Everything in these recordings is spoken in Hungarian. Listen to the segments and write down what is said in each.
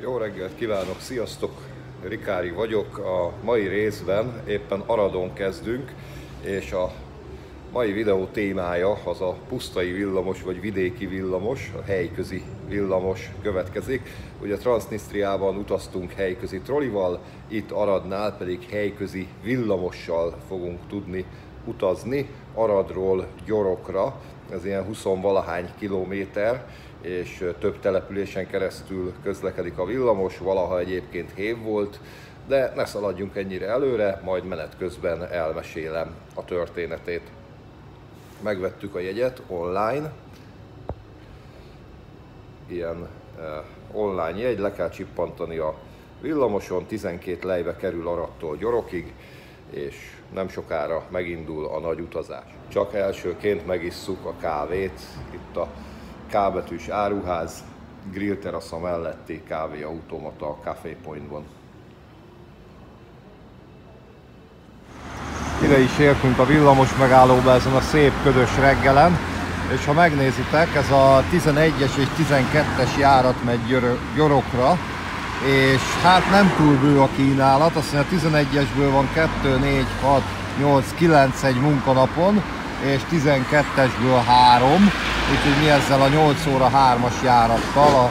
Jó reggelt kívánok, sziasztok! Rikári vagyok. A mai részben éppen Aradon kezdünk, és a mai videó témája az a pusztai villamos vagy vidéki villamos, a helyközi villamos következik. Ugye Transnisztriában utaztunk helyközi trollival, itt Aradnál pedig helyközi villamossal fogunk tudni utazni Aradról Gyorokra. Ez ilyen 20-valahány kilométer, és több településen keresztül közlekedik a villamos, valaha egyébként hév volt, de ne szaladjunk ennyire előre, majd menet közben elmesélem a történetét. Megvettük a jegyet online, ilyen online jegy, le kell csippantani a villamoson, 12 lejbe kerül Aradtól Gyorokig, és nem sokára megindul a nagy utazás. Csak elsőként megisszuk a kávét, itt a K betűs áruház, grillterasza melletti kávéautomata a Café Pointban. Ide is értünk a villamos megállóba ezen a szép ködös reggelen, és ha megnézitek, ez a 11-es és 12-es járat megy Gyorokra, és hát nem túl bő a kínálat, azt mondja, a 11-esből van 2, 4, 6, 8, 9 egy munkanapon, és 12-esből 3, úgyhogy mi ezzel a 8 óra 3-as járattal,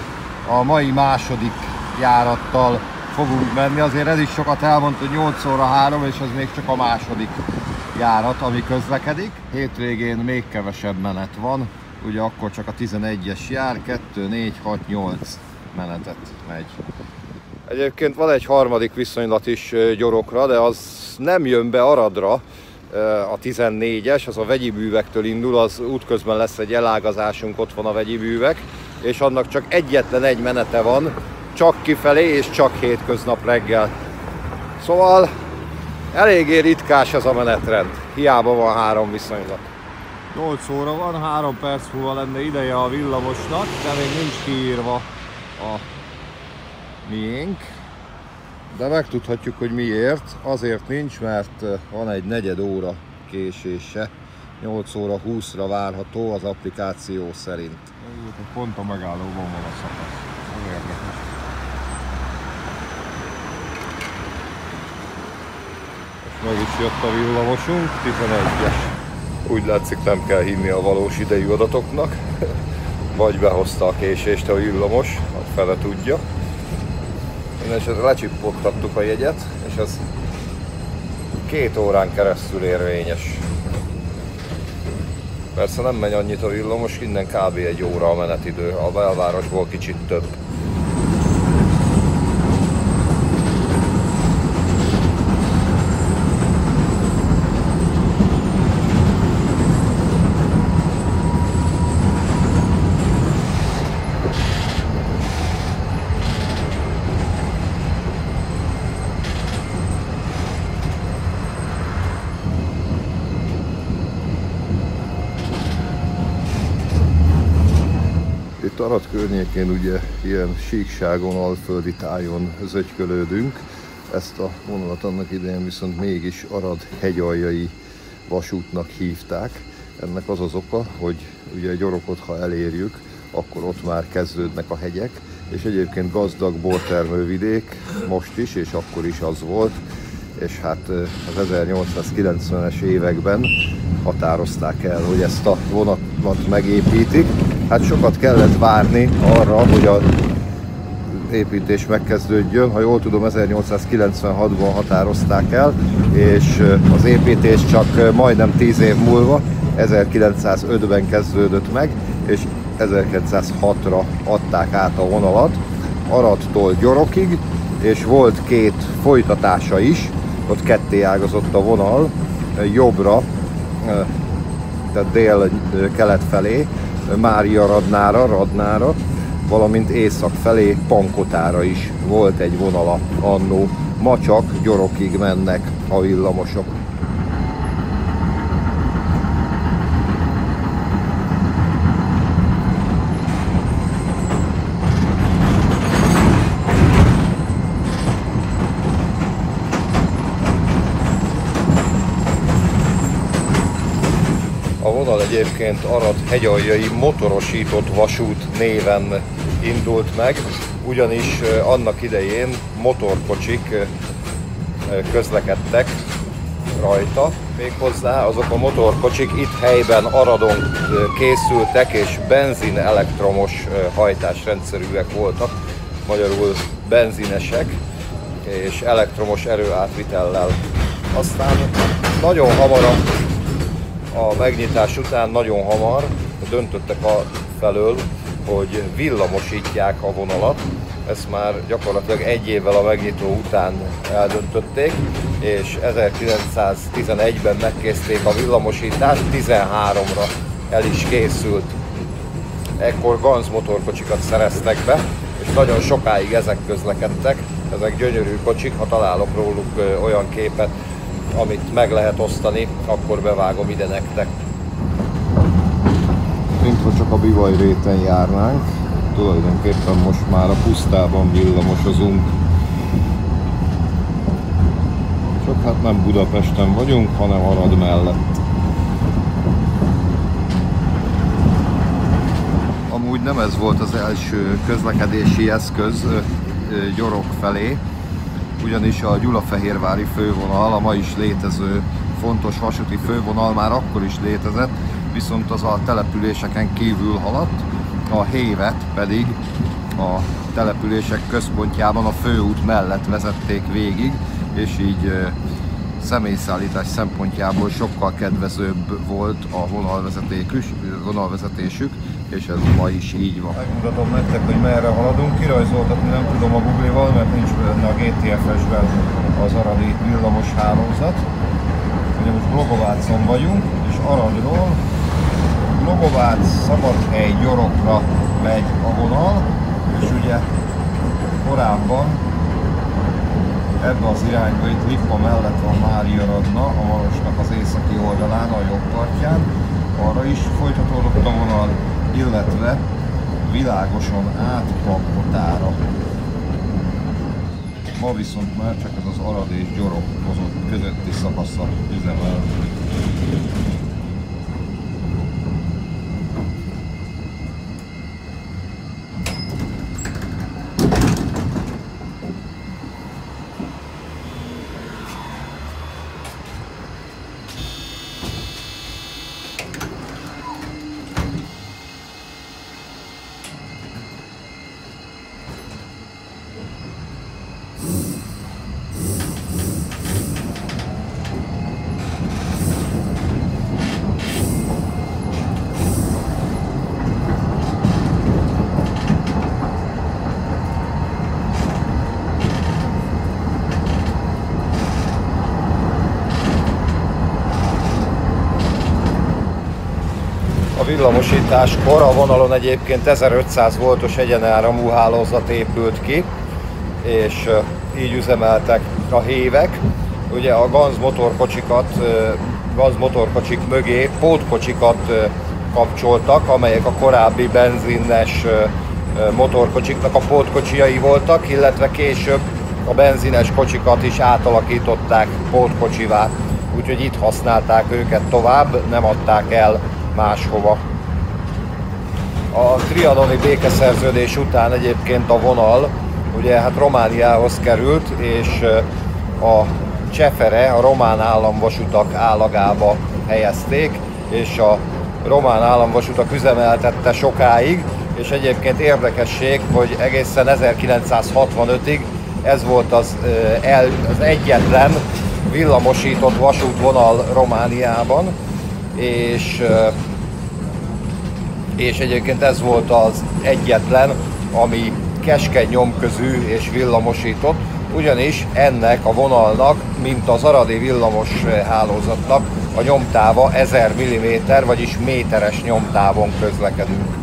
a mai második járattal fogunk menni. Azért ez is sokat elmondta, hogy 8 óra 3, és ez még csak a második járat, ami közlekedik. Hétvégén még kevesebb menet van, ugye akkor csak a 11-es jár, 2, 4, 6, 8 menetet megy. Egyébként van egy harmadik viszonylat is Gyorokra, de az nem jön be Aradra, a 14-es, az a vegyi művektől indul, az útközben lesz egy elágazásunk, ott van a vegyi művek, és annak csak egyetlen egy menete van, csak kifelé és csak hétköznap reggel. Szóval eléggé ritkás ez a menetrend, hiába van 3 viszonylat. 8 óra van, 3 perc múlva lenne ideje a villamosnak, de még nincs kiírva a miénk. De megtudhatjuk, hogy miért. Azért nincs, mert van egy negyed óra késése. 8 óra 20-ra várható az applikáció szerint. Pont a megállóban van a szakasz. Ez érdekes. És meg is jött a villamosunk, 11-es. Úgy látszik, nem kell hinni a valós idejű adatoknak. Vagy behozta a késést a villamos, a fele tudja. Mindenesetre lecsippogtattuk a jegyet, és ez 2 órán keresztül érvényes. Persze nem megy annyit a villamos, innen kb. 1 óra a menetidő, a belvárosból kicsit több. Itt Arad környékén ugye ilyen síkságon, alföldi tájon zögykölődünk. Ezt a vonalat annak idején viszont mégis Arad hegyaljai vasútnak hívták. Ennek az az oka, hogy ugye Gyorokot, ha elérjük, akkor ott már kezdődnek a hegyek, és egyébként gazdag bortermővidék most is, és akkor is az volt, és hát az 1890-es években határozták el, hogy ezt a vonalat megépítik. Hát sokat kellett várni arra, hogy az építés megkezdődjön. Ha jól tudom, 1896-ban határozták el, és az építés csak majdnem 10 év múlva, 1905-ben kezdődött meg, és 1906-ra adták át a vonalat Aradtól Gyorokig, és volt 2 folytatása is, ott ketté ágazott a vonal, jobbra, tehát dél-kelet felé, Mária-Radnára, valamint észak felé, Pankotára is volt egy vonala annó. Ma csak Gyorokig mennek a villamosok. A vonal egyébként Arad hegyaljai motorosított vasút néven indult meg, ugyanis annak idején motorkocsik közlekedtek rajta, méghozzá azok a motorkocsik itt helyben Aradon készültek, és benzin elektromos hajtásrendszerűek voltak, magyarul benzinesek és elektromos erőátvitellel. Aztán nagyon hamar a megnyitás után nagyon hamar döntöttek a felől, hogy villamosítják a vonalat. Ezt már gyakorlatilag egy évvel a megnyitó után eldöntötték, és 1911-ben megkezdték a villamosítást, 13-ra el is készült. Ekkor Ganz motorkocsikat szereztek be, és nagyon sokáig ezek közlekedtek. Ezek gyönyörű kocsik, ha találok róluk olyan képet, amit meg lehet osztani, akkor bevágom ide nektek. Mintha csak a Bivaj réten járnánk, tulajdonképpen most már a pusztában villamosozunk. Csak hát nem Budapesten vagyunk, hanem Arad mellett. Amúgy nem ez volt az első közlekedési eszköz Gyorok felé, ugyanis a Gyulafehérvári fővonal, a ma is létező fontos vasúti fővonal már akkor is létezett, viszont az a településeken kívül haladt, a hévet pedig a települések központjában a főút mellett vezették végig, és így személyszállítás szempontjából sokkal kedvezőbb volt a vonalvezetésük, és ez ma is így van. Megmutatom nektek, hogy merre haladunk, kirajzoltatni nem tudom a Google-val, mert nincs benne a GTFS-ben az aradi villamos hálózat. Ugye most Globovácon vagyunk, és Aradról Globovác, Szabadhely, Gyorokra megy a vonal, és ugye korábban ebbe az irányba, itt Lippa mellett van Máriaradna, a Marosnak az északi oldalán, a jobb partján, arra is folytatódott a vonal, illetve Világoson át Pakkotára. Ma viszont már csak ez az Arad és Gyorok közötti szakasza üzemel. Villamosításkor a vonalon egyébként 1500 voltos egyenáramú hálózat épült ki, és így üzemeltek a hévek. Ugye a Ganz motorkocsik mögé pótkocsikat kapcsoltak, amelyek a korábbi benzines motorkocsiknak a pótkocsijai voltak, illetve később a benzines kocsikat is átalakították pótkocsivá. Úgyhogy itt használták őket tovább, nem adták el máshova. A trianoni békeszerződés után egyébként a vonal ugye hát Romániához került, és a Csefere, a román államvasutak állagába helyezték, és a román államvasutak üzemeltette sokáig, és egyébként érdekesség, hogy egészen 1965-ig ez volt az egyetlen villamosított vasútvonal Romániában, és egyébként ez volt az egyetlen, ami keskeny nyomközű és villamosított, ugyanis ennek a vonalnak, mint az aradi villamos hálózatnak a nyomtáva 1000 mm, vagyis méteres nyomtávon közlekedünk.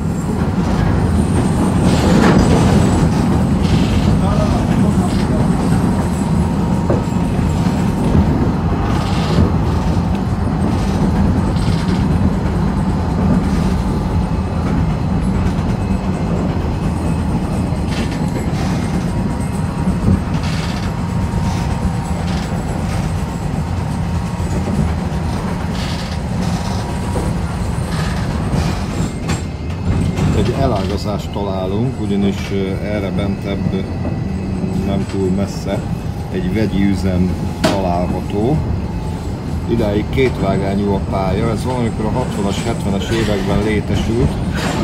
beárazást találunk, ugyanis erre bentebb, nem túl messze, egy vegyi üzem található. Idáig kétvágányú a pálya, ez valamikor a 60-as, 70-es években létesült,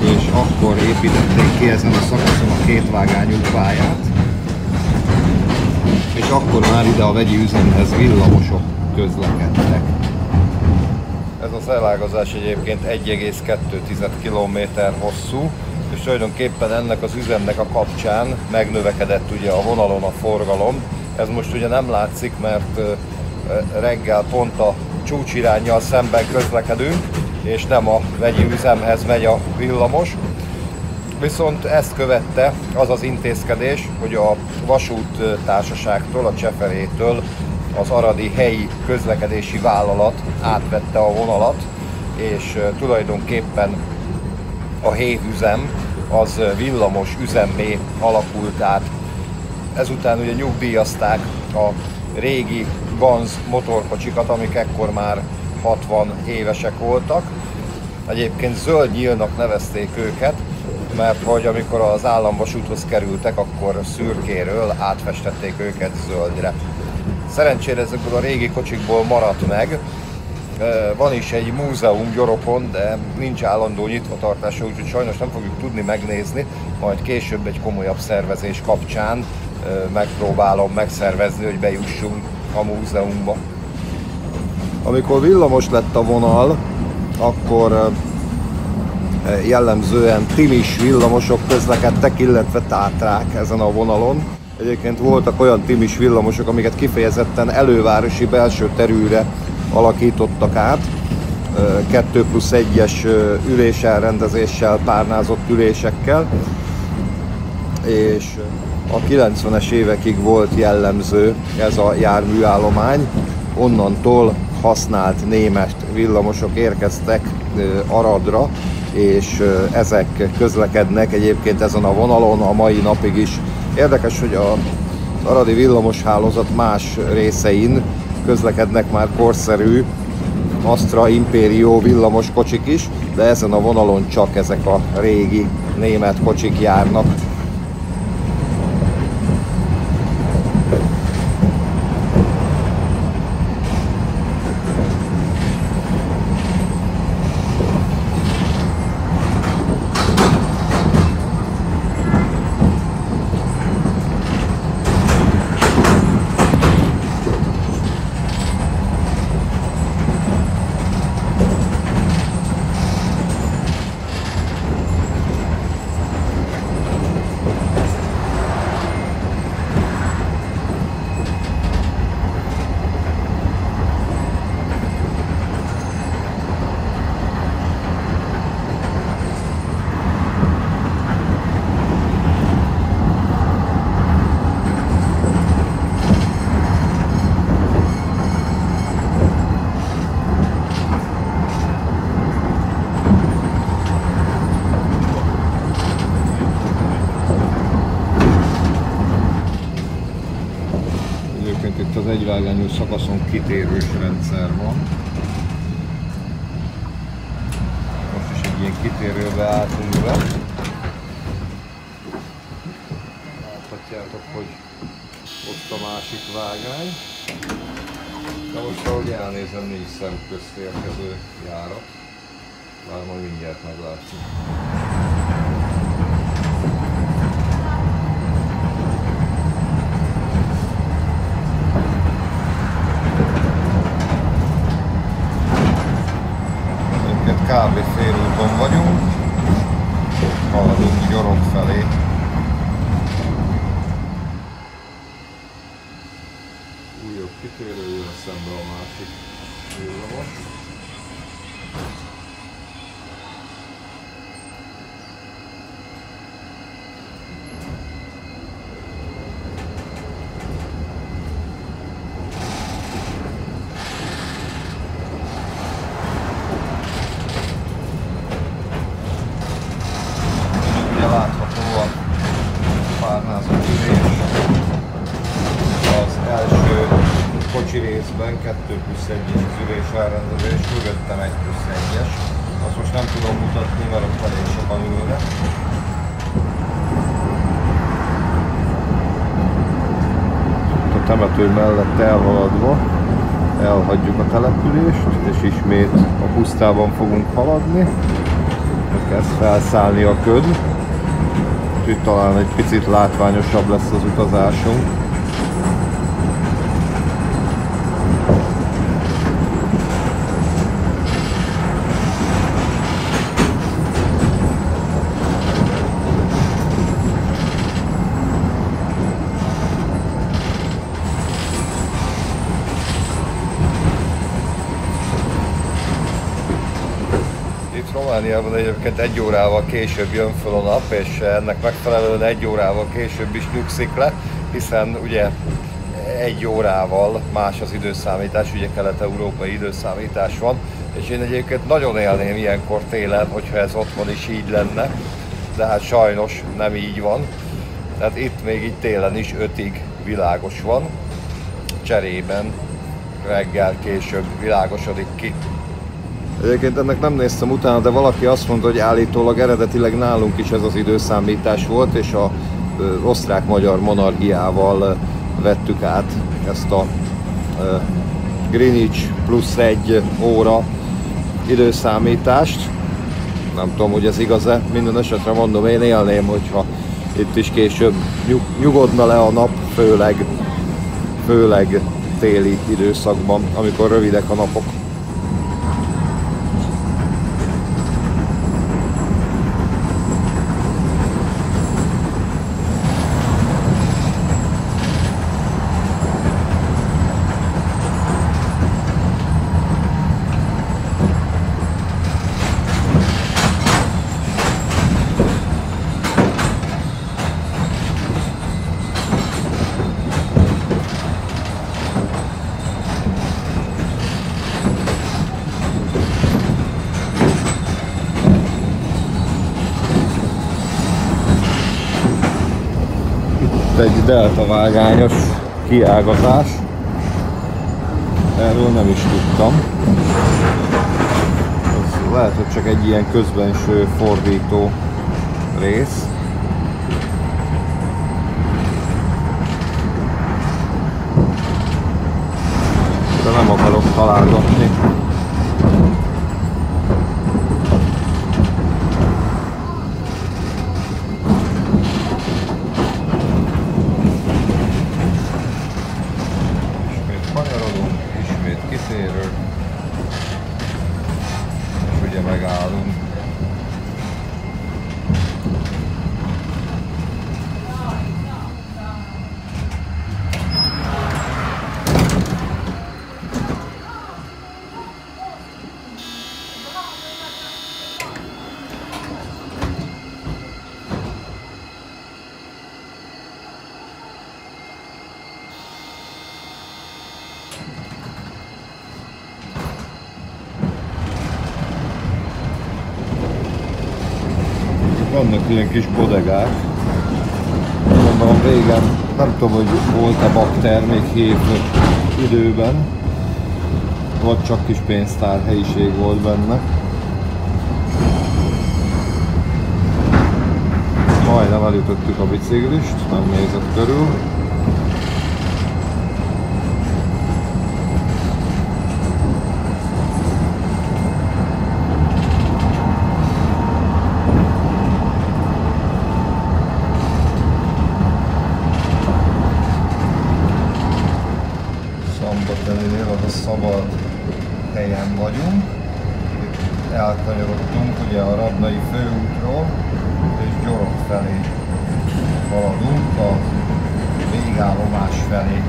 és akkor építették ki ezen a szakaszon a kétvágányú pályát, és akkor már ide a vegyi üzemhez villamosok közlekedtek. Ez az elágazás egyébként 1,2 km hosszú, és tulajdonképpen ennek az üzemnek a kapcsán megnövekedett ugye a vonalon a forgalom. Ez most ugye nem látszik, mert reggel pont a csúcsiránnyal szemben közlekedünk, és nem a vegyi üzemhez megy a villamos. Viszont ezt követte az az intézkedés, hogy a vasúttársaságtól, a Cseferétől az aradi helyi közlekedési vállalat átvette a vonalat, és tulajdonképpen a hévüzem az villamos üzemmé alakult át. Ezután ugye nyugdíjazták a régi Ganz motorkocsikat, amik ekkor már 60 évesek voltak. Egyébként Zöld Nyílnak nevezték őket, mert hogy amikor az államvasúthoz kerültek, akkor szürkéről átfestették őket zöldre. Szerencsére ezekből a régi kocsikból maradt meg. Van is egy múzeum Gyorokon, de nincs állandó nyitvatartása, úgyhogy sajnos nem fogjuk tudni megnézni, majd később egy komolyabb szervezés kapcsán megpróbálom megszervezni, hogy bejussunk a múzeumba. Amikor villamos lett a vonal, akkor jellemzően timis villamosok közlekedtek, illetve tátrák ezen a vonalon. Egyébként voltak olyan timis villamosok, amiket kifejezetten elővárosi belső terűre alakítottak át, 2+1-es üléselrendezéssel, párnázott ülésekkel, és a 90-es évekig volt jellemző ez a járműállomány. Onnantól használt német villamosok érkeztek Aradra, és ezek közlekednek egyébként ezen a vonalon a mai napig is. Érdekes, hogy az aradi villamoshálózat más részein közlekednek már korszerű Astra Imperio villamos kocsik is, de ezen a vonalon csak ezek a régi német kocsik járnak. Itt az egyvágányú szakaszon kitérős rendszer van. Most is egy ilyen kitérőbe álltunk be. Láthatjátok, hogy ott a másik vágány. De most ahogy elnézem, nincs szemközt érkező járat. Már majd mindjárt meglátjuk. Kb. Félúton vagyunk, haladunk Gyorok felé. Újabb kitérő, jön szembe a másik villamos. Kocsi részben 2+1-es az ülés elrendezés, mögöttem 1+1-es. Azt most nem tudom mutatni, mert ott elég sokan ülnek. temető mellett elhaladva elhagyjuk a települést, és ismét a pusztában fogunk haladni. Kezd felszállni a köd, úgyhogy talán egy picit látványosabb lesz az utazásunk. Romániában egyébként 1 órával később jön fel a nap, és ennek megfelelően 1 órával később is nyugszik le, hiszen ugye 1 órával más az időszámítás, ugye kelet-európai időszámítás van, és én egyébként nagyon élném ilyenkor télen, hogyha ez otthon is így lenne, de hát sajnos nem így van. Tehát itt még így télen is 5-ig világos van, cserében reggel később világosodik ki. Egyébként ennek nem néztem utána, de valaki azt mondta, hogy állítólag eredetileg nálunk is ez az időszámítás volt, és az osztrák-magyar monarchiával vettük át ezt a Greenwich +1 óra időszámítást. Nem tudom, hogy ez igaz-e, minden esetre mondom, én élném, hogyha itt is később nyugodna le a nap, főleg téli időszakban, amikor rövidek a napok. Egy delta vágányos kiágazás, erről nem is tudtam. Ez lehet, hogy csak egy ilyen közbenső fordító rész. De nem akarok találgatni. Megállunk. Vannak ilyen kis bodegák. Gondolom régen, nem tudom, hogy volt-e bakter még hév időben, vagy csak kis pénztár helyiség volt benne. Majdnem elütöttük a biciklist, nem nézett körül. Szabad helyen vagyunk. Elkanyarodtunk ugye a Radnai főútról, és Gyorog felé haladunk a végállomás felé.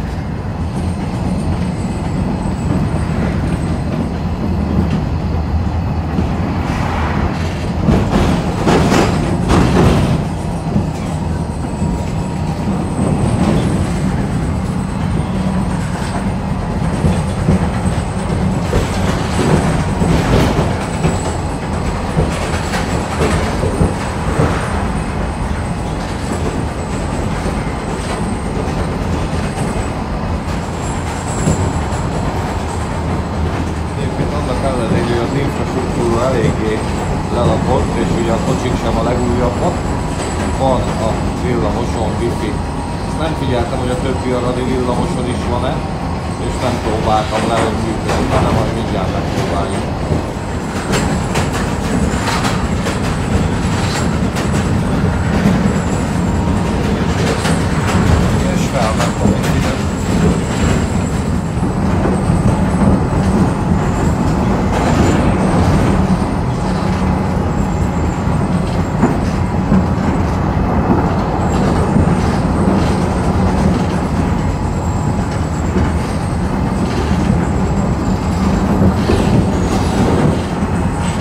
Eléggé lelapott, és ugye a kocsik sem a legújabbak. Van a villamoson wifi nem figyeltem, hogy a többi aradi villamoson is van-e, és nem próbáltam le, hogy működik, hanem majd mindjárt megpróbáljuk. És felmentem mindent.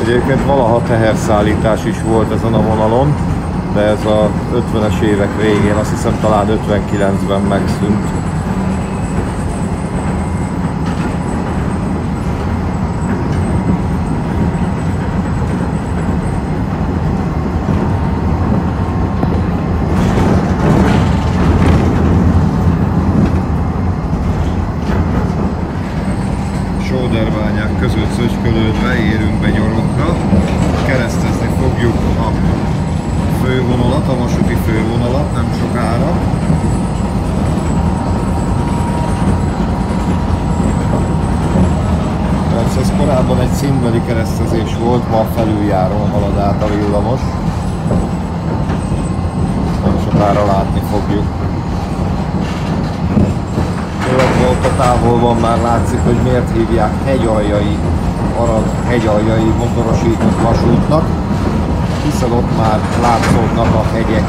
Egyébként valaha teherszállítás is volt ezen a vonalon, de ez a 50-es évek végén, azt hiszem talán 59-ben megszűnt. Sóderbányák között szöcskölődve érünk be Gyorokra. Keresztezni fogjuk a fővonalat, a vasúti fővonalat nem sokára. Persze ez korábban egy színbeli keresztezés volt, ma a felüljáron halad át a villamos. Nem sokára látni fogjuk. Ott a távolban már látszik, hogy miért hívják hegyaljai, Arad hegyaljai motorosított vasútnak, hiszen ott már látszódnak a hegyek.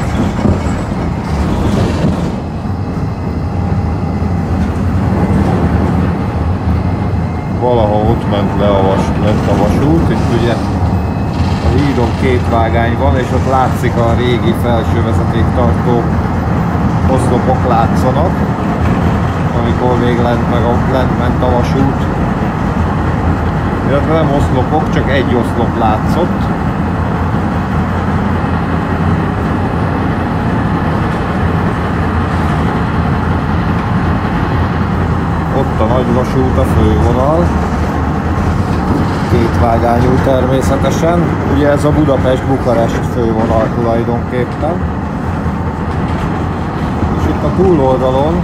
Valahol ott ment le a vasút, itt ugye a hídon két vágány van, és ott látszik a régi felső vezetéktartó oszlopok látszanak, amikor még lent ment a vasút. Illetve nem oszlopok, csak egy oszlop látszott. Ott a nagy vasút, a fővonal. Kétvágányú természetesen. Ugye ez a Budapest-Bukarest fővonal tulajdonképpen. És itt a túloldalon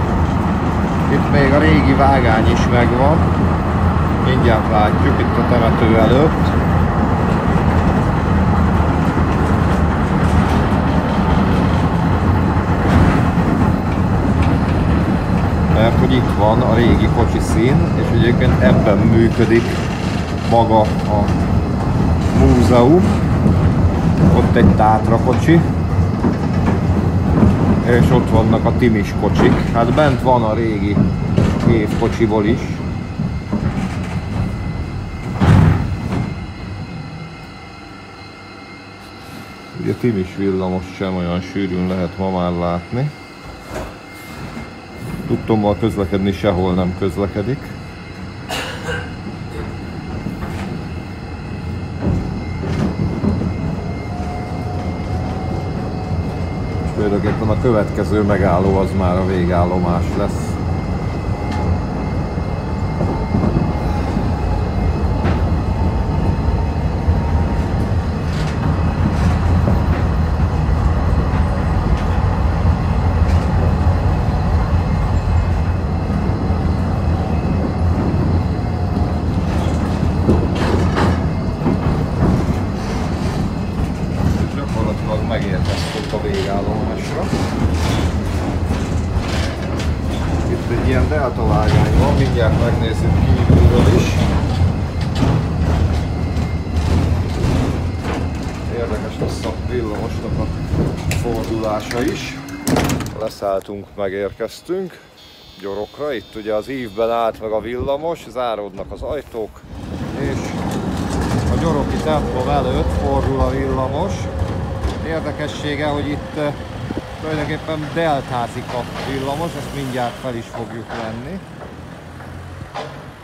itt még a régi vágány is megvan. Mindjárt látjuk itt a temető előtt. Mert hogy itt van a régi kocsiszín, és egyébként ebben működik maga a múzeum. Ott egy Tátra kocsi. És ott vannak a Timis kocsik. Hát bent van a régi évkocsiból is. Ugye Timis villamos sem olyan sűrűn lehet ma már látni. Tudtommal közlekedni sehol nem közlekedik. Tulajdonképpen a következő megálló az már a végállomás lesz. Megérkeztünk a végállomásra. Itt egy ilyen delta vágány van, mindjárt megnézzük kívülről is. Érdekes lesz a villamosnak a fordulása is. Leszálltunk, megérkeztünk Gyorokra. Itt ugye az ívben állt meg a villamos, záródnak az ajtók, és a gyoroki templom előtt fordul a villamos. Érdekessége, hogy itt tulajdonképpen deltázik a villamos, ezt mindjárt fel is fogjuk venni.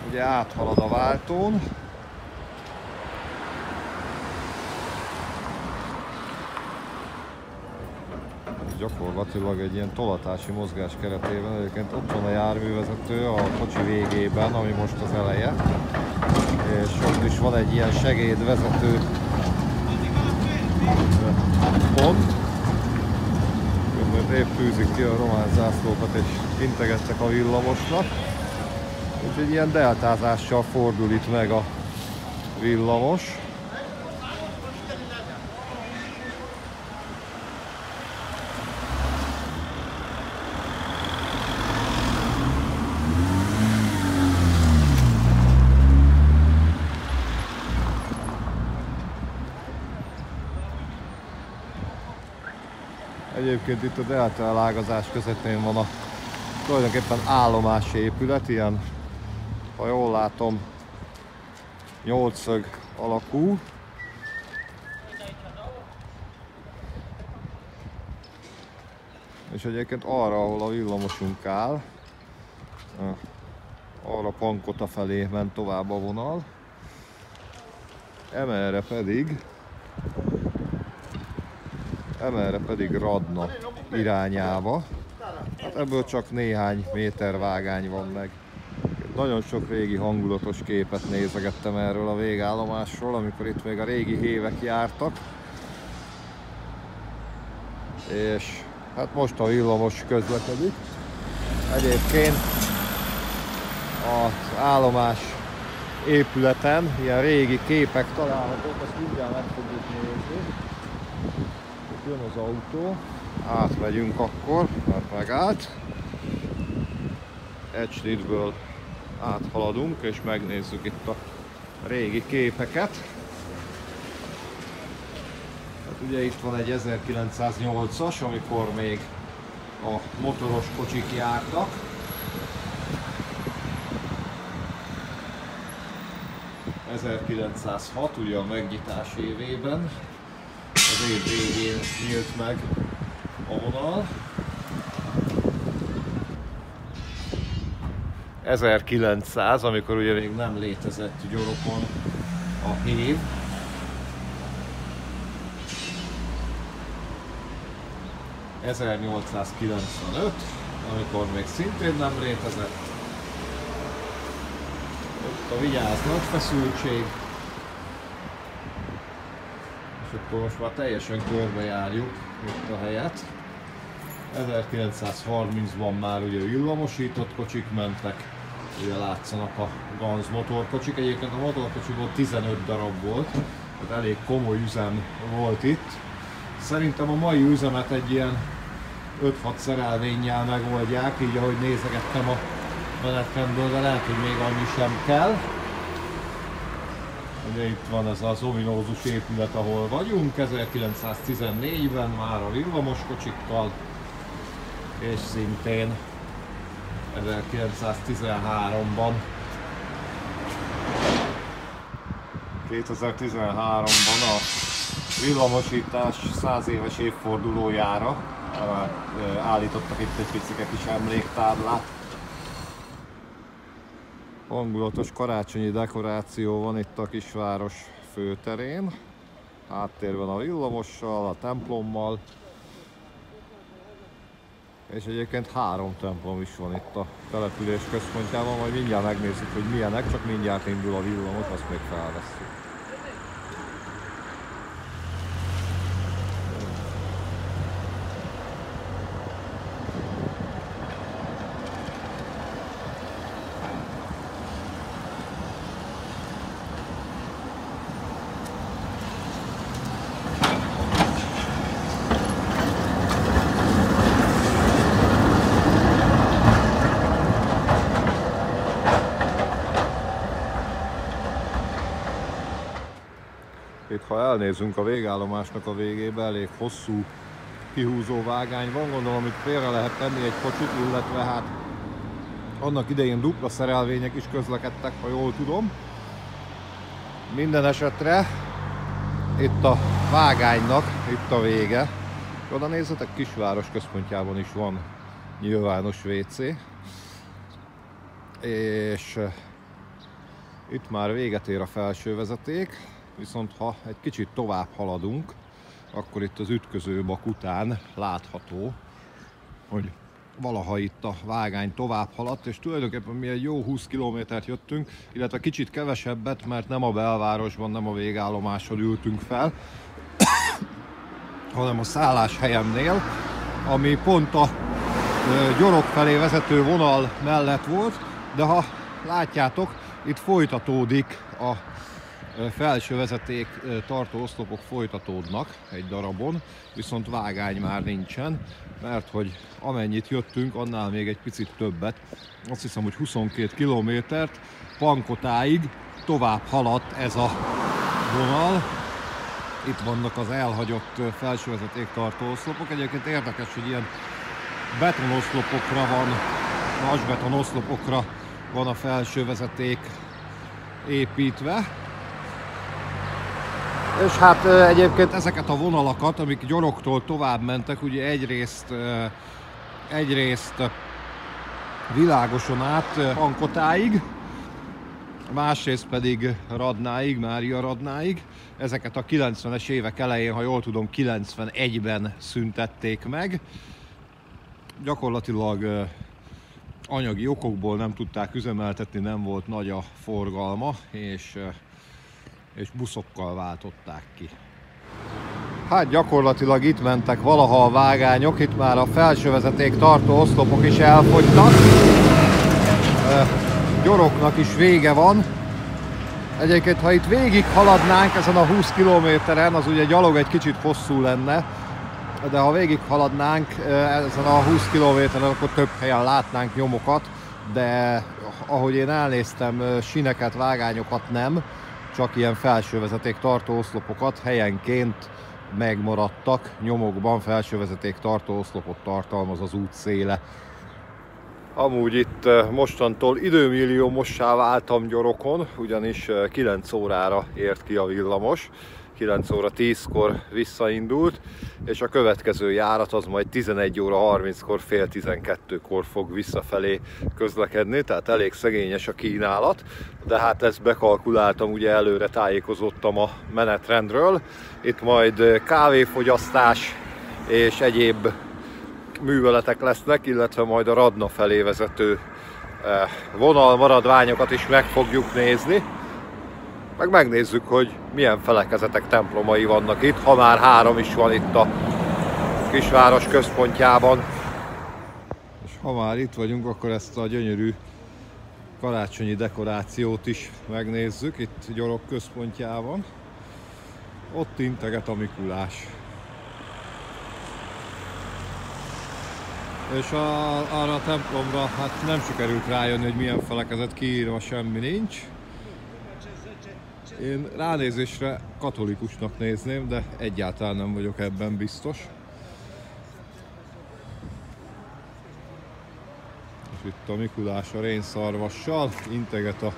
Ugye áthalad a váltón. Gyakorlatilag egy ilyen tolatási mozgás keretében, egyébként ott van a járművezető a kocsi végében, ami most az eleje. És ott is van egy ilyen segédvezető pont. épp tűzik ki a román zászlókat és integettek a villamosnak. Úgyhogy ilyen deltázással fordul itt meg a villamos. Egyébként itt a delta elágazás közepén van a tulajdonképpen állomási épület, ilyen, ha jól látom, 8-szög alakú. És egyébként arra, ahol a villamosunk áll, arra Pankota felé ment tovább a vonal. Emerre pedig Radna irányába. Hát ebből csak néhány méter vágány van meg. Nagyon sok régi hangulatos képet nézegettem erről a végállomásról, amikor itt még a régi hévek jártak. És hát most a villamos közlekedik. Egyébként az állomás épületen ilyen régi képek találhatók, ezt mindjárt meg fogjuk nézni. Itt jön az autó, átmegyünk akkor, mert megállt. Ecsnitből áthaladunk és megnézzük itt a régi képeket. Hát ugye itt van egy 1908-as, amikor még a motoros kocsik jártak. ...1906, ugye a megnyitás évében, az év végén nyílt meg a vonal. 1900, amikor ugye még nem létezett Gyorokon a hév. ...1895, amikor még szintén nem létezett. Ott a vigyázz, nagy feszültség. És akkor most már teljesen körbejárjuk itt a helyet. 1930-ban már ugye villamosított kocsik mentek. Ugye látszanak a Ganz motorkocsik. Egyébként a motorkocsiból 15 darab volt, tehát elég komoly üzem volt itt. Szerintem a mai üzemet egy ilyen 5-6 szerelvénnyel megoldják, így ahogy nézegettem a menetrendből, de lehet, hogy még annyi sem kell. Ugye itt van ez az ominózus épület, ahol vagyunk, 1914-ben már a villamoskocsikkal, és szintén 1913-ban 2013-ban a villamosítás 100 éves évfordulójára állítottak itt egy picike kis emléktáblát. Hangulatos karácsonyi dekoráció van itt a kisváros főterén. Háttérben a villamossal, a templommal. És egyébként 3 templom is van itt a település központjában, majd mindjárt megnézzük, hogy milyenek, csak mindjárt indul a villamos, azt még felvesszük. Itt, ha elnézünk a végállomásnak a végébe, elég hosszú kihúzó vágány van, gondolom itt félre lehet tenni egy kocsit, illetve hát annak idején dupla szerelvények is közlekedtek, ha jól tudom. Minden esetre itt a vágánynak itt a vége. Oda nézzetek, kisváros központjában is van nyilvános WC. És itt már véget ér a felső vezeték. Viszont ha egy kicsit tovább haladunk, akkor itt az ütközőbak után látható, hogy valaha itt a vágány tovább haladt, és tulajdonképpen mi egy jó 20 kilométert jöttünk, illetve kicsit kevesebbet, mert nem a belvárosban, nem a végállomáson ültünk fel, hanem a szálláshelyemnél, ami pont a Gyorok felé vezető vonal mellett volt, de ha látjátok, itt folytatódik a felső vezeték tartó oszlopok folytatódnak egy darabon, viszont vágány már nincsen, mert hogy amennyit jöttünk, annál még egy picit többet, azt hiszem, hogy 22 kilométert, Pankotáig tovább haladt ez a vonal. Itt vannak az elhagyott felső vezeték tartó oszlopok. Egyébként érdekes, hogy ilyen betonoszlopokra van, vasbetonoszlopokra van a felső vezeték építve. És hát egyébként ezeket a vonalakat, amik Gyoroktól tovább mentek, ugye egyrészt Világoson át Pankotáig, másrészt pedig Radnáig, Mária Radnáig. Ezeket a 90-es évek elején, ha jól tudom, 91-ben szüntették meg. Gyakorlatilag anyagi okokból nem tudták üzemeltetni, nem volt nagy a forgalma, és buszokkal váltották ki. Hát gyakorlatilag itt mentek valaha a vágányok, itt már a felső vezeték tartó oszlopok is elfogytak. Gyoroknak is vége van. Egyébként, ha itt végig haladnánk ezen a 20 kilométeren, az ugye gyalog egy kicsit hosszú lenne, de ha végig haladnánk ezen a 20 kilométeren, akkor több helyen látnánk nyomokat, de ahogy én elnéztem, sineket, vágányokat nem, csak ilyen felsővezeték tartó oszlopokat helyenként megmaradtak nyomokban, felsővezeték tartó oszlopot tartalmaz az út széle. Amúgy itt mostantól időmilliómossá váltam Gyorokon, ugyanis 9 órára ért ki a villamos, 9 óra 10-kor visszaindult, és a következő járat az majd 11 óra 30-kor, fél 12-kor fog visszafelé közlekedni, tehát elég szegényes a kínálat, de hát ezt bekalkuláltam, ugye előre tájékozottam a menetrendről. Itt majd kávéfogyasztás és egyéb műveletek lesznek, illetve majd a Radna felé vezető vonalmaradványokat is meg fogjuk nézni. Meg megnézzük, hogy milyen felekezetek, templomai vannak itt, ha már 3 is van itt a kisváros központjában. És ha már itt vagyunk, akkor ezt a gyönyörű karácsonyi dekorációt is megnézzük itt Gyorok központjában. Ott integet a Mikulás. És arra a templomra hát nem sikerült rájönni, hogy milyen felekezet, kiírva semmi nincs. Én ránézésre katolikusnak nézném, de egyáltalán nem vagyok ebben biztos. És itt a Mikulás a rénszarvassal integet a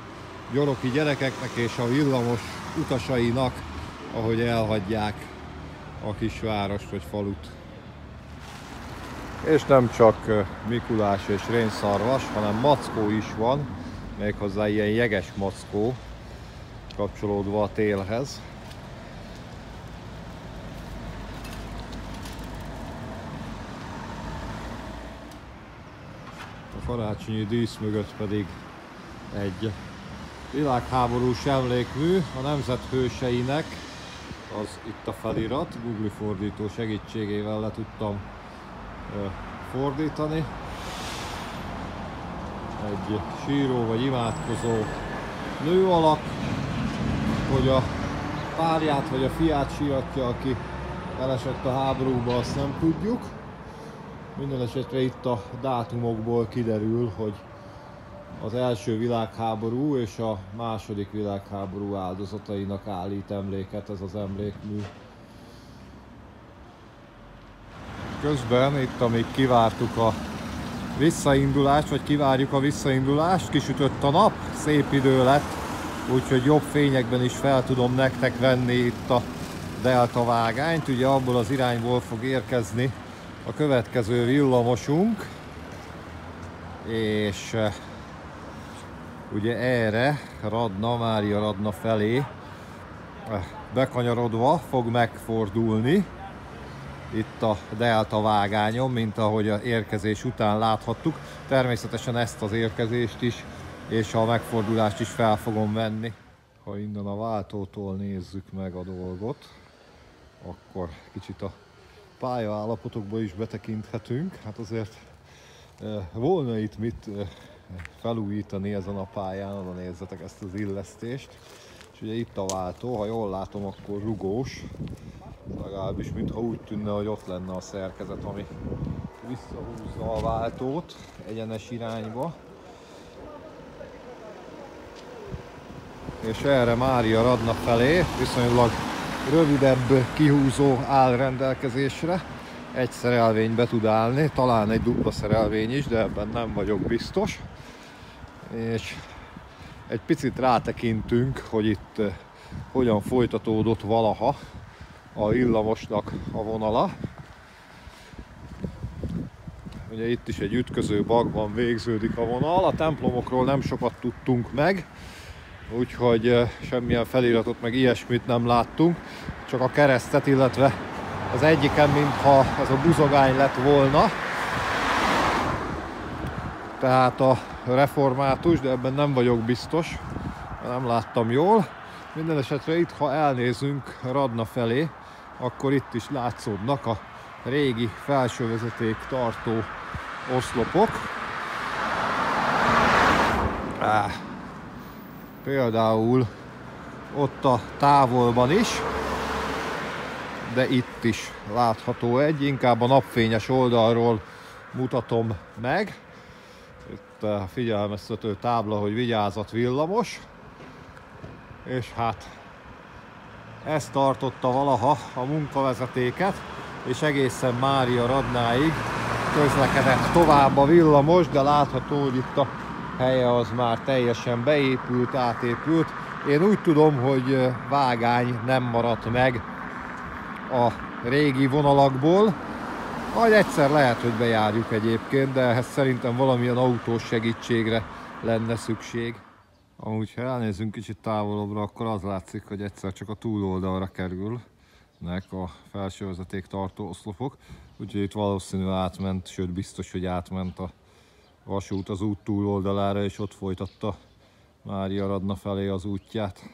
gyoroki gyerekeknek és a villamos utasainak, ahogy elhagyják a kisvárost vagy falut. És nem csak Mikulás és rénszarvas, hanem mackó is van, méghozzá ilyen jeges mackó, kapcsolódva a télhez. A karácsonyi dísz mögött pedig egy világháborús emlékmű, a nemzet hőseinek, az itt a felirat, Google fordító segítségével le tudtam fordítani. Egy síró vagy imádkozó nő alak, hogy a párját vagy a fiát síratja, aki elesett a háborúba, azt nem tudjuk. Minden esetre itt a dátumokból kiderül, hogy az első világháború és a második világháború áldozatainak állít emléket ez az emlékmű. Közben itt, amíg kivártuk a visszaindulást, vagy kivárjuk a visszaindulást, kisütött a nap, szép idő lett, úgyhogy jobb fényekben is fel tudom nektek venni itt a delta vágányt. Ugye abból az irányból fog érkezni a következő villamosunk, és ugye erre Radna, Mária Radna felé bekanyarodva fog megfordulni itt a delta vágányon, mint ahogy az érkezés után láthattuk. Természetesen ezt az érkezést is és a megfordulást is fel fogom venni. Ha innen a váltótól nézzük meg a dolgot, akkor kicsit a pályaállapotokba is betekinthetünk. Hát azért volna itt mit felújítani ezen a pályán, oda nézzetek ezt az illesztést. És ugye itt a váltó, ha jól látom, akkor rugós. Legalábbis mintha úgy tűnne, hogy ott lenne a szerkezet, ami visszahúzza a váltót egyenes irányba. És erre Mária Radna felé viszonylag rövidebb kihúzó áll rendelkezésre. Egy szerelvény be tud állni, talán egy dupla szerelvény is, de ebben nem vagyok biztos. És egy picit rátekintünk, hogy itt hogyan folytatódott valaha a villamosnak a vonala. Ugye itt is egy ütköző bakban végződik a vonal, a templomokról nem sokat tudtunk meg, úgyhogy semmilyen feliratot meg ilyesmit nem láttunk, csak a keresztet, illetve az egyiken mintha ez a buzogány lett volna, tehát a református, de ebben nem vagyok biztos, nem láttam jól. Minden esetre itt, ha elnézünk Radna felé, akkor itt is látszódnak a régi felsővezeték tartó oszlopok. Például ott a távolban is, de itt is látható egy, inkább a napfényes oldalról mutatom meg. Itt a figyelmeztető tábla, hogy vigyázat villamos. És hát ez tartotta valaha a munkavezetéket, és egészen Mária Radnáig közlekedett tovább a villamos, de látható, hogy itt a helye az már teljesen beépült, átépült. Én úgy tudom, hogy vágány nem maradt meg a régi vonalakból. Majd egyszer lehet, hogy bejárjuk egyébként, de ehhez szerintem valamilyen autós segítségre lenne szükség. Amúgy, ha elnézünk kicsit távolabbra, akkor az látszik, hogy egyszer csak a túloldalra kerülnek a felsővezeték tartó oszlopok. Úgyhogy itt valószínűleg átment, sőt biztos, hogy átment a vasút az út túloldalára, és ott folytatta Mária Radna felé az útját.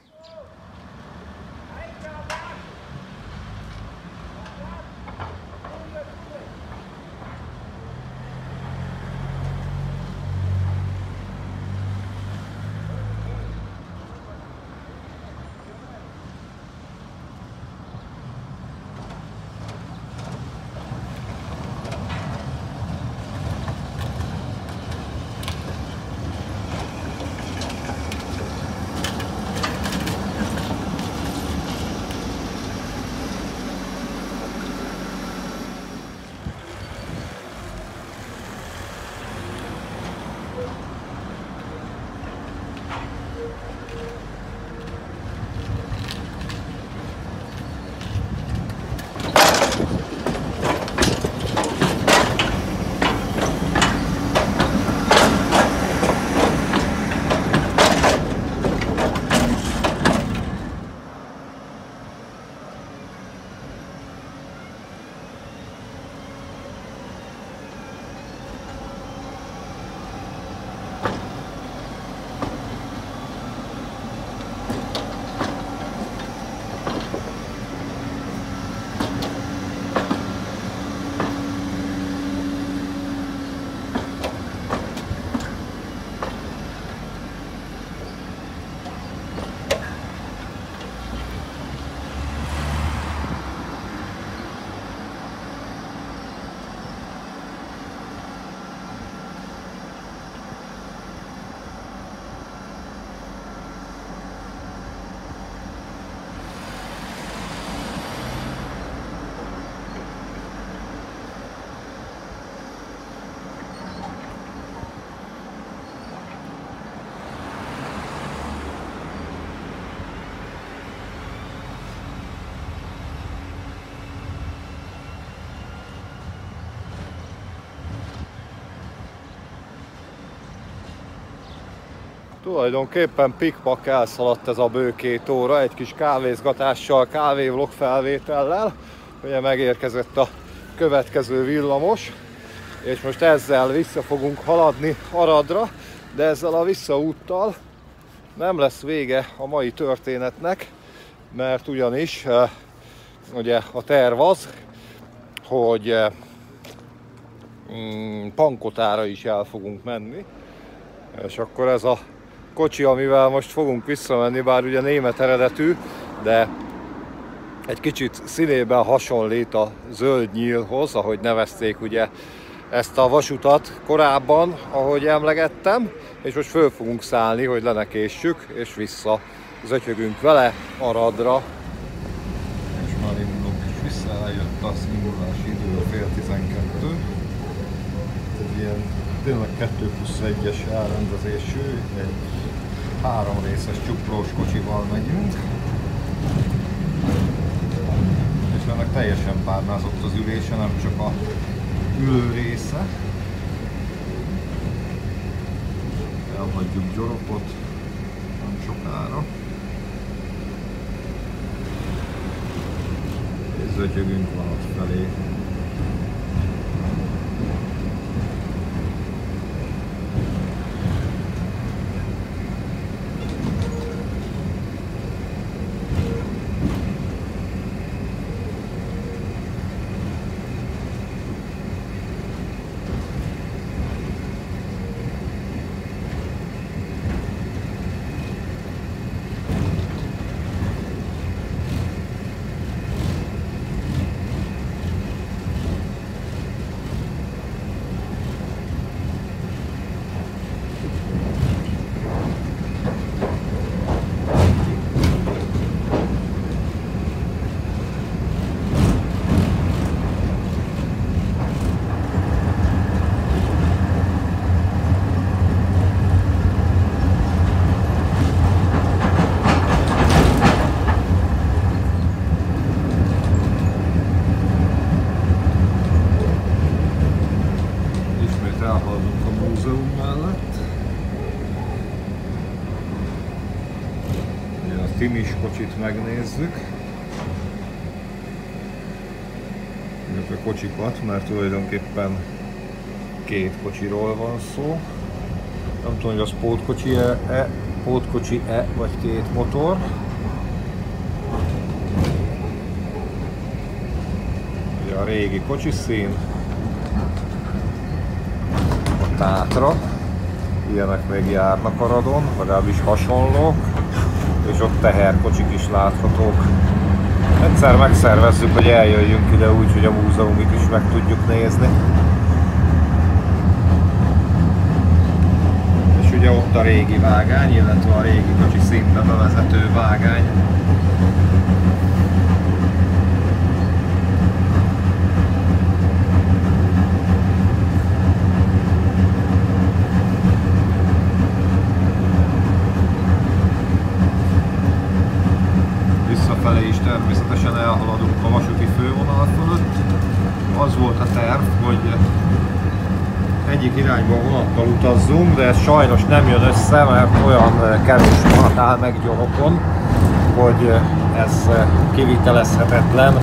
Tulajdonképpen pikpak elszaladt ez a bő 2 óra, egy kis kávézgatással, kávévlog felvétellel. Ugye megérkezett a következő villamos, és most ezzel vissza fogunk haladni Aradra, de ezzel a visszaúttal nem lesz vége a mai történetnek, mert ugyanis ugye a terv az, hogy Pankotára is el fogunk menni. És akkor ez a kocsi, amivel most fogunk visszamenni, bár ugye német eredetű, de egy kicsit színében hasonlít a zöld nyílhoz, ahogy nevezték ugye ezt a vasutat korábban, ahogy emlegettem, és most föl fogunk szállni, hogy lenekéssük, és vissza zötyögünk vele Aradra. És már indulunk is vissza, eljött az indulási idő, a fél 12. Egy ilyen tényleg 2+1-es elrendezésű, egy 3 részes csuklós kocsival megyünk. És ennek teljesen párnázott az ülése, nem csak a ülő része. Elhagyjuk Gyoropot nem sokára. És zötyögünk van ott felé. Elhaladunk a múzeum mellett. A Timis kocsit megnézzük. Illetve kocsikat, mert tulajdonképpen 2 kocsiról van szó. Nem tudom, hogy az pótkocsi-e, vagy 2 motor. Ugye a régi kocsiszín. Tátra, ilyenek még járnak Aradon, legalábbis hasonlók, és ott teherkocsik is láthatók. Egyszer megszervezzük, hogy eljöjjünk ide úgy, hogy a múzeumit is meg tudjuk nézni. És ugye ott a régi vágány, illetve a régi kocsi színbe bevezető vágány. Visszafele is természetesen elhaladunk a vasúti fővonal fölött. Az volt a terv, hogy egyik irányba vonattal utazzunk, de ez sajnos nem jön össze, mert olyan kevés vonat áll meg Gyoropon, hogy ez kivitelezhetetlen.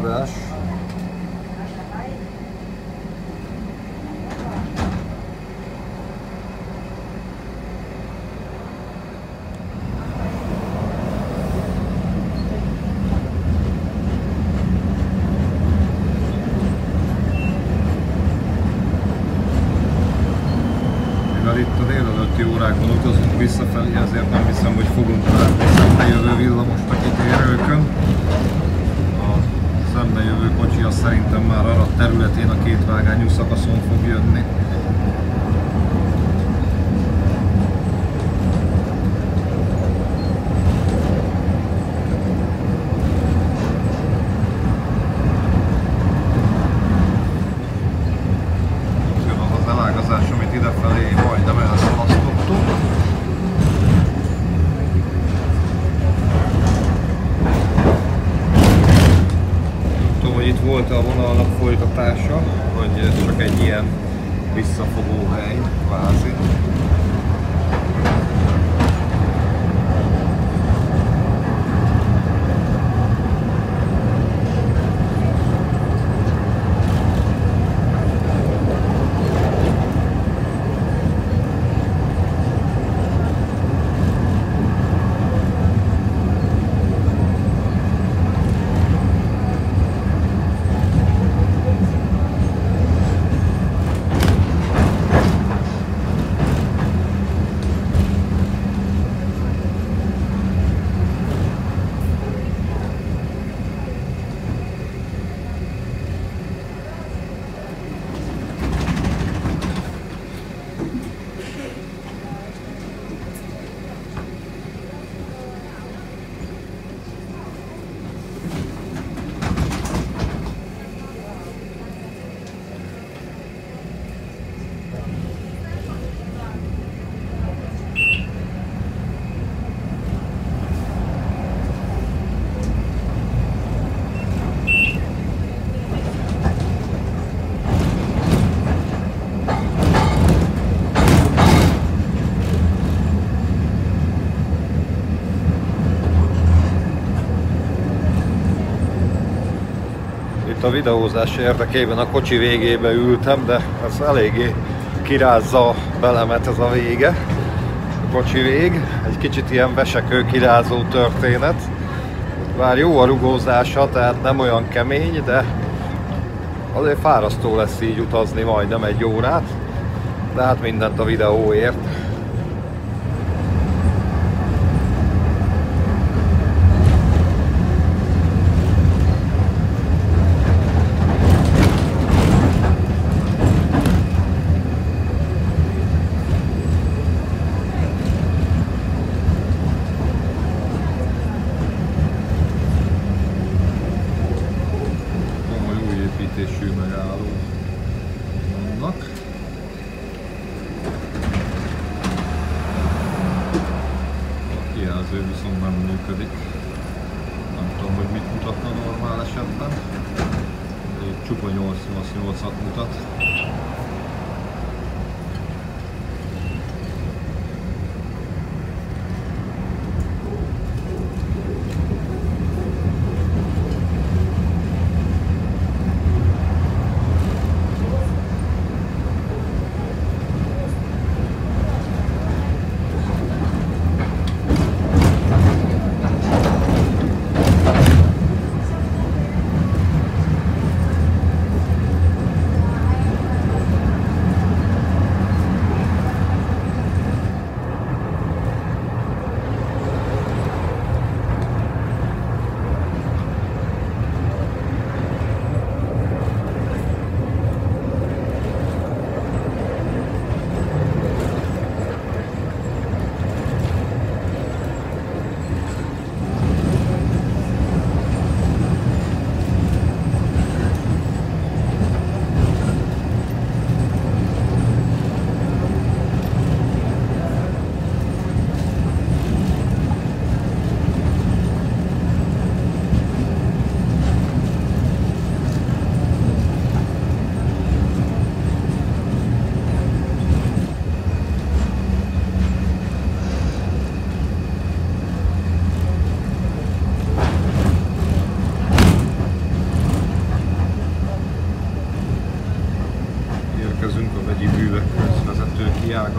beadás. Itt a délelőtti órákon utazunk visszafelé, ezért nem hiszem, hogy fogunk látni szembejövő villamost a kitérőkön. A szembejövő kocsi az szerintem már arra területén a kétvágányú szakaszon fog jönni. Amit idefelé majdnem elszalasztottuk. Tudom, hogy itt volt a vonalnak folytatása, vagy ez csak egy ilyen visszafogó hely, kvázi. Itt a videózás érdekében a kocsi végébe ültem, de ez eléggé kirázza a belemet ez a vége. A kocsi vég, egy kicsit ilyen vesekő kirázó történet. Bár jó a rugózása, tehát nem olyan kemény, de azért fárasztó lesz így utazni majdnem egy órát. De hát mindent a videóért. Megálló vannak. A kijelző viszont nem működik. Nem tudom, hogy mit mutatna normál esetben. Egy csupa 888-at mutat.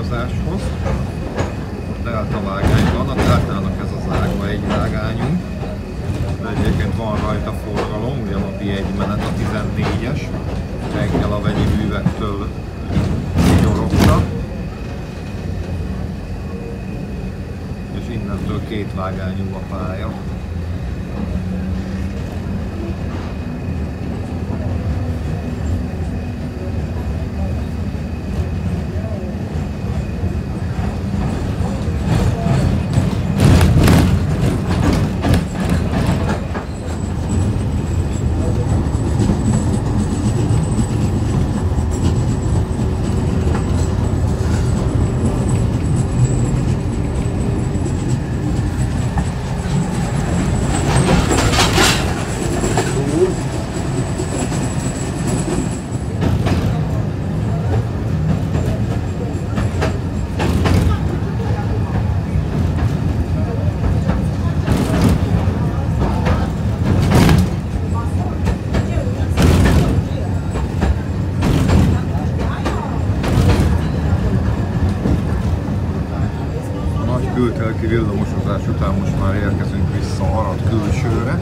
elágazáshoz. Delta vágány van, a Deltának ez az ága egy vágányú, de egyébként van rajta forgalom, ugye napi egy menet a 14-es, reggel a vegyi művektől Gyorokra, és innentől két vágányú a pálya. Kültelki villamosozás után most már érkezünk vissza Arad külsőre.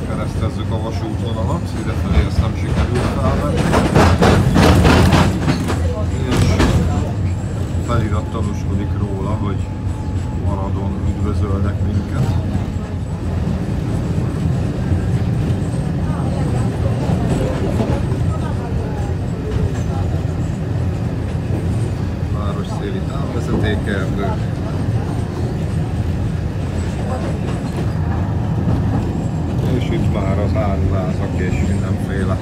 Keresztezzük a vasútvonalat, idefelé ezt nem sikerült felvenni, és felirat tanúskodik róla, hogy Aradon üdvözölnek minket. Városszéli távvezetékerdő. És itt már az áruházak és mindenféle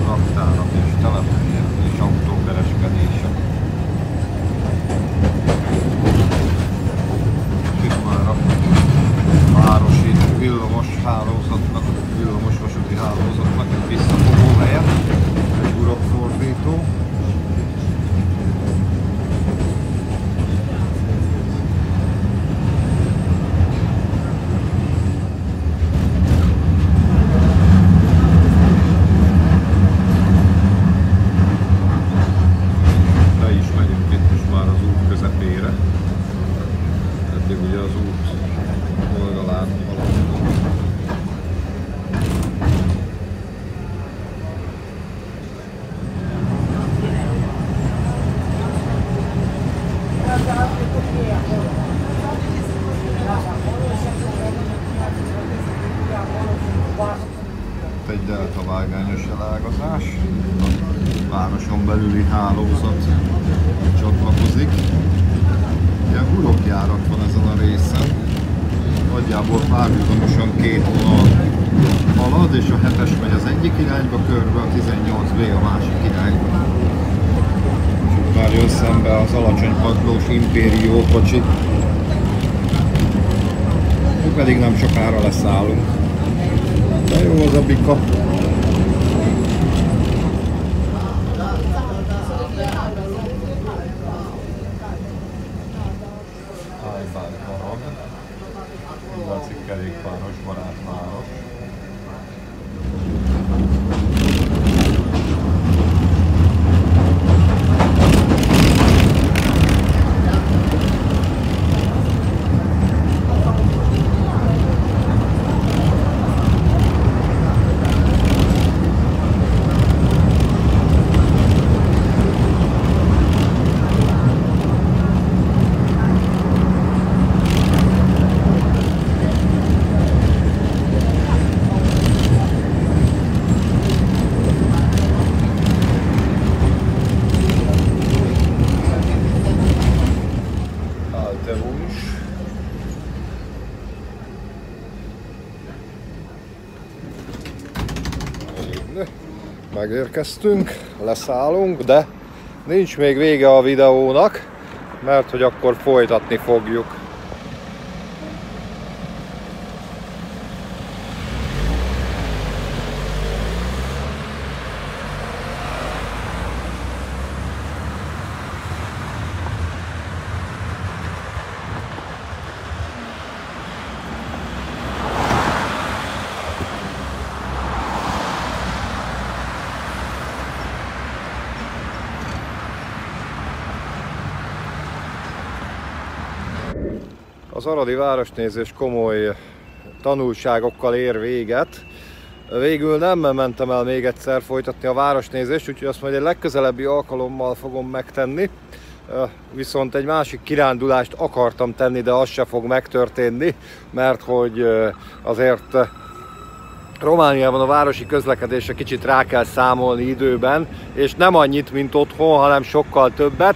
raktárak és telephelyen és autókereskedése. És itt már a városi villamos hálózatnak, villamos vasúti hálózatnak egy visszafogó helye, egy urokfordító. Ugye az út oldalán haladunk. Egy delta vágányos elágazás, a városon belüli hálózat csatlakozik. Ilyen urokjárat van ezen a részen, nagyjából párhuzamosan két vonal halad, és a 7-es megy az egyik irányba körbe, a 18B a másik irányba. És itt már jön szembe az alacsony padlós Imperió kocsi. Mi pedig nem sokára leszállunk. De jó az a bika. Kerékpáros barát város. Megérkeztünk, leszállunk, de nincs még vége a videónak, mert hogy akkor folytatni fogjuk. Az aradi városnézés komoly tanulságokkal ér véget. Végül nem mentem el még egyszer folytatni a városnézést, úgyhogy azt majd egy legközelebbi alkalommal fogom megtenni. Viszont egy másik kirándulást akartam tenni, de az se fog megtörténni, mert hogy azért Romániában a városi közlekedésre kicsit rá kell számolni időben, és nem annyit, mint otthon, hanem sokkal többet.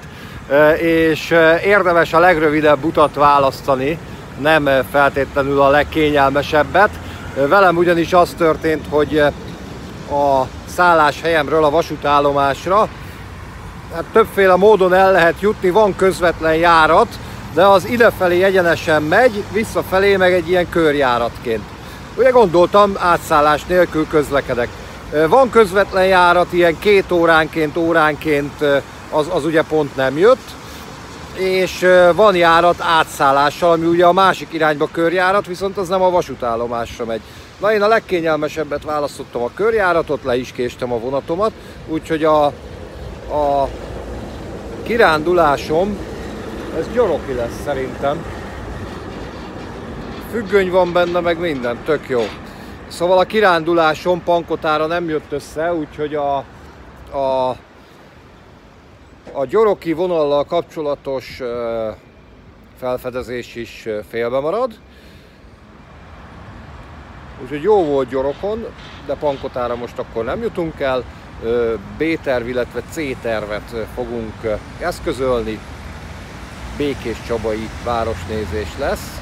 És érdemes a legrövidebb utat választani, nem feltétlenül a legkényelmesebbet. Velem ugyanis az történt, hogy a szálláshelyemről a vasútállomásra többféle módon el lehet jutni, van közvetlen járat, de az idefelé egyenesen megy, visszafelé meg egy ilyen körjáratként. Ugye gondoltam, átszállás nélkül közlekedek. Van közvetlen járat, ilyen 2 óránként az ugye pont nem jött, és van járat átszállással, ami ugye a másik irányba körjárat, viszont az nem a vasútállomásra megy. Na, én a legkényelmesebbet választottam, a körjáratot, le is késtem a vonatomat, úgyhogy a kirándulásom, ez gyoroki lesz szerintem. Függöny van benne, meg minden, tök jó. Szóval a kirándulásom Pankotára nem jött össze, úgyhogy a gyoroki vonallal kapcsolatos felfedezés is félbe marad. Úgyhogy jó volt Gyorokon, de Pankotára most akkor nem jutunk el. B-terv, illetve C-tervet fogunk eszközölni. Békéscsabai városnézés lesz.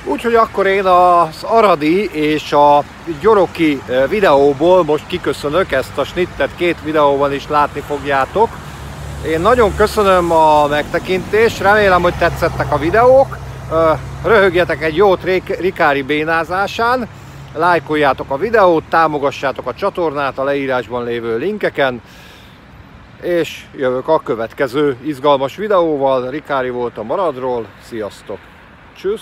Úgyhogy akkor én az aradi és a gyoroki videóból most kiköszönök, ezt a snittet 2 videóban is látni fogjátok. Én nagyon köszönöm a megtekintést, remélem, hogy tetszettek a videók. Röhögjetek egy jót Rikári bénázásán, lájkoljátok a videót, támogassátok a csatornát a leírásban lévő linkeken, és jövök a következő izgalmas videóval. Rikári volt a Maradról, sziasztok! Tschüss!